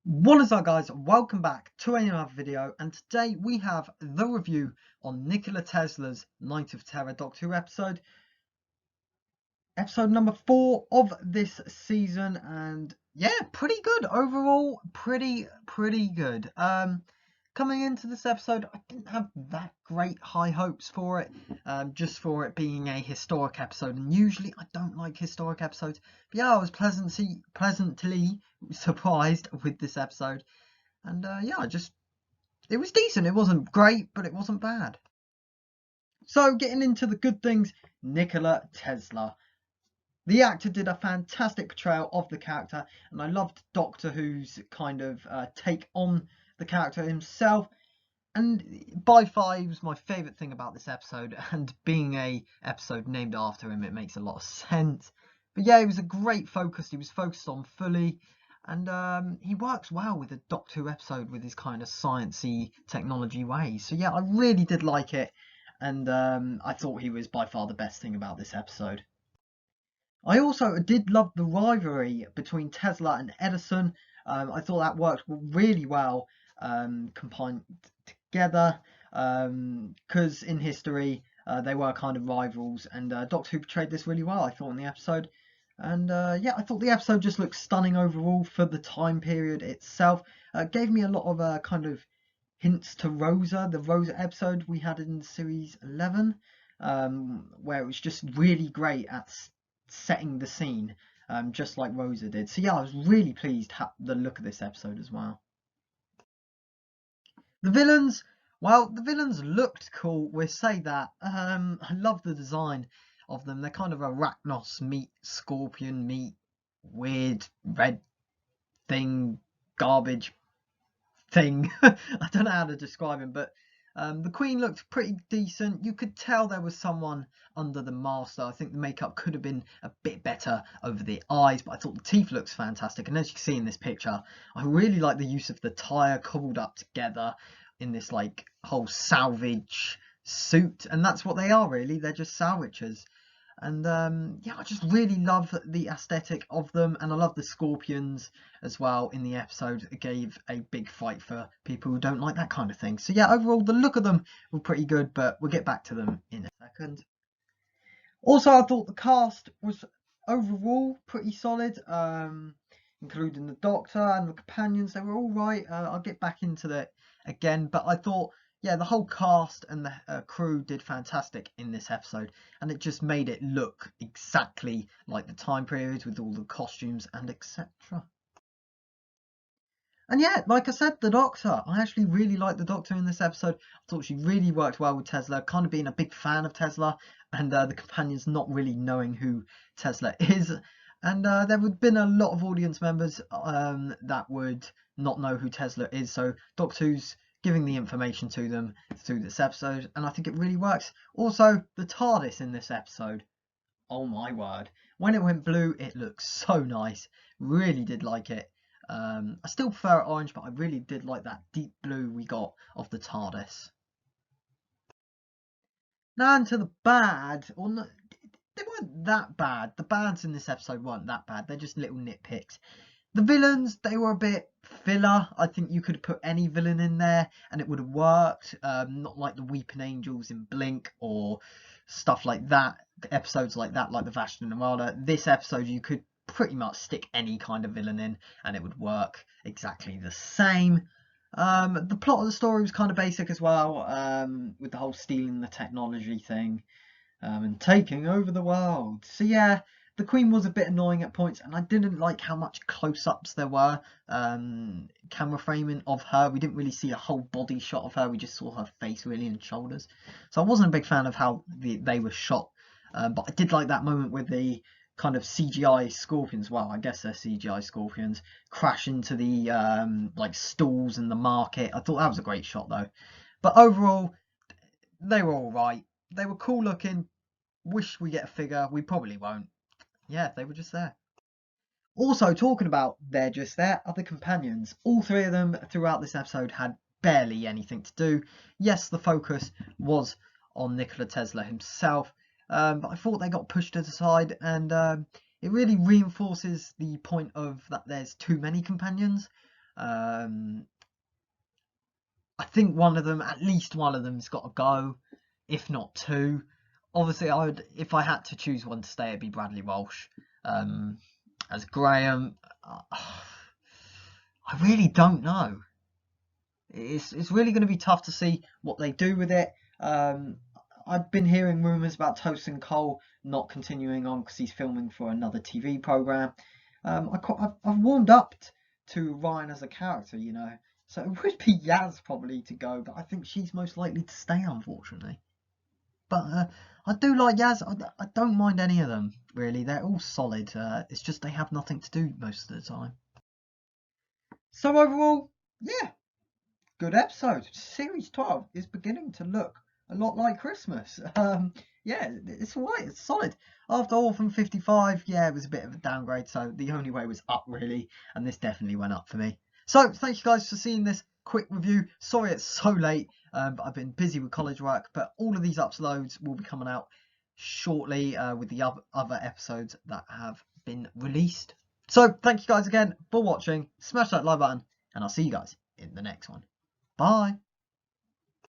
What is up, guys? Welcome back to another video, and today we have the review on Nikola Tesla's Night of Terror Doctor Who episode number 4 of this season. And yeah, pretty good overall. Pretty good. Coming into this episode, I didn't have that great high hopes for it, just for it being a historic episode, and usually I don't like historic episodes, but yeah, I was pleasantly surprised with this episode. And yeah, it was decent. It wasn't great, but it wasn't bad. So getting into the good things, Nikola Tesla. The actor did a fantastic portrayal of the character, and I loved Doctor Who's kind of take on the character himself. And by far, he was my favourite thing about this episode, and being a episode named after him, it makes a lot of sense. But yeah, it was a great focus. He was focused on fully, and he works well with a Doctor Who episode with his kind of sciencey technology ways. So yeah, I really did like it, and I thought he was by far the best thing about this episode. I also did love the rivalry between Tesla and Edison. I thought that worked really well, combined together, because in history they were kind of rivals, and Doctor Who portrayed this really well, I thought, in the episode. And yeah, I thought the episode just looked stunning overall for the time period itself. Gave me a lot of kind of hints to Rosa, the Rosa episode we had in series 11, where it was just really great at setting the scene, just like Rosa did. So yeah, I was really pleased at the look of this episode as well. The villains, well, the villains looked cool, we'll say that. I love the design of them. They're kind of arachnos meet scorpion meet weird red thing, garbage thing. I don't know how to describe him, but the Queen looked pretty decent. You could tell there was someone under the mask, though. I think the makeup could have been a bit better over the eyes, but I thought the teeth looks fantastic. And as you can see in this picture, I really like the use of the tire cobbled up together in this like whole salvage suit, and that's what they are really. They're just salvagers. And yeah, I just really love the aesthetic of them, and I love the scorpions as well in the episode. It gave a big fight for people who don't like that kind of thing. So yeah, overall the look of them were pretty good, but we'll get back to them in a second. Also, I thought the cast was overall pretty solid, including the Doctor and the companions. They were all right. I'll get back into that again, but I thought, yeah, the whole cast and the crew did fantastic in this episode, and it just made it look exactly like the time period with all the costumes and etc. And yeah, like I said, the Doctor. I actually really liked the Doctor in this episode. I thought she really worked well with Tesla, kind of being a big fan of Tesla, and the companions not really knowing who Tesla is. And there would have been a lot of audience members that would not know who Tesla is. So Doctor Who's giving the information to them through this episode, and I think it really works. Also, the TARDIS in this episode. Oh my word. When it went blue, it looks so nice. Really did like it. I still prefer it orange, but I really did like that deep blue we got of the TARDIS. Now into the bad, or no, they weren't that bad. The bads in this episode weren't that bad. They're just little nitpicks. The villains, they were a bit filler. I think you could put any villain in there and it would have worked. Not like the Weeping Angels in Blink or stuff like that. Episodes like that, like the Vashta Nerada. This episode, you could pretty much stick any kind of villain in and it would work exactly the same. The plot of the story was kind of basic as well, with the whole stealing the technology thing, and taking over the world. So yeah, the Queen was a bit annoying at points, and I didn't like how much close-ups there were, camera framing of her. We didn't really see a whole body shot of her, we just saw her face really and shoulders. So I wasn't a big fan of how they were shot, but I did like that moment with the kind of CGI scorpions, well, I guess they're CGI scorpions, crash into the like stalls in the market. I thought that was a great shot though. But overall, they were all right. They were cool looking. Wish we get a figure. We probably won't. Yeah, they were just there. Also, talking about they're just there, are the companions. All three of them throughout this episode had barely anything to do. Yes, the focus was on Nikola Tesla himself, but I thought they got pushed to the side, and it really reinforces the point of that there's too many companions. I think one of them, at least one of them's got to go, if not two. Obviously, if I had to choose one to stay, it'd be Bradley Walsh. As Graham, I really don't know. It's really going to be tough to see what they do with it. I've been hearing rumours about Tosin Cole not continuing on because he's filming for another TV programme. I've warmed up to Ryan as a character, you know. So it would be Yaz probably to go, but I think she's most likely to stay, unfortunately. But I do like Yaz. I don't mind any of them, really. They're all solid. It's just they have nothing to do most of the time. So overall, yeah, good episode. Series 12 is beginning to look a lot like Christmas. Yeah, it's alright. It's solid. After Orphan 55, yeah, it was a bit of a downgrade. So the only way was up, really. And this definitely went up for me. So thank you guys for seeing this quick review. Sorry it's so late, but I've been busy with college work. But all of these uploads will be coming out shortly with the other episodes that have been released. So thank you guys again for watching. Smash that like button, and I'll see you guys in the next one. Bye.